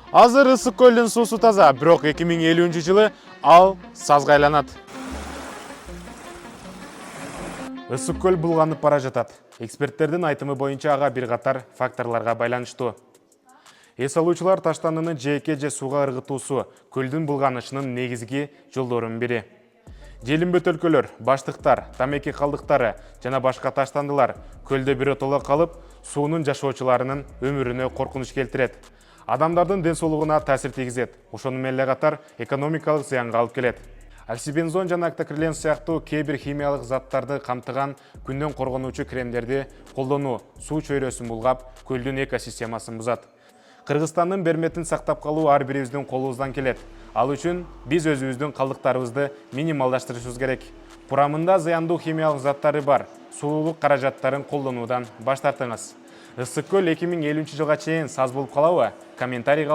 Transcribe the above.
Азыр Ысык көлдүн суусу таза, бирок 2050-жылы ал сазга айланат. Ысык көл булганып бара жатат. Эксперттердин айтымы боюнча ага бир катар факторлорго байланыштуу. Эс алуучулар таштандыны жээкке же сууга ыргытуусу көлдүн булганышынын негизги жолдорунун бири. Желим бөтөлкөлөр, баштыктар, тамеки калдыктары жана башка таштандылар көлдө биротоло калып, суунун жашоочуларынын өмүрүнө коркунуч келтирет. Адамдардын ден соолугуна таасир тийгизет. Ошону менен эле катар экономикалык зыянга алып келет. Оксибензон жана октокрилен сыяктуу кээ бир химиялык заттарды камтыган күндөн коргонуучу кремдерди колдонуу суу чөйрөсүн булгап, көлдүн экосистемасын бузат. Кыргызстандын берметин сактап калуу ар бирибиздин колубуздан келет. Ал үчүн биз өзүбүздүн калдыктарыбызды минималдаштырышыбыз керек. Курамында зыяндуу химиялык заттары бар суулук каражаттарын колдонуудан баш тартыңыз. Ысык көл 2050-жылга чейин саз болуп калабы? Комментарий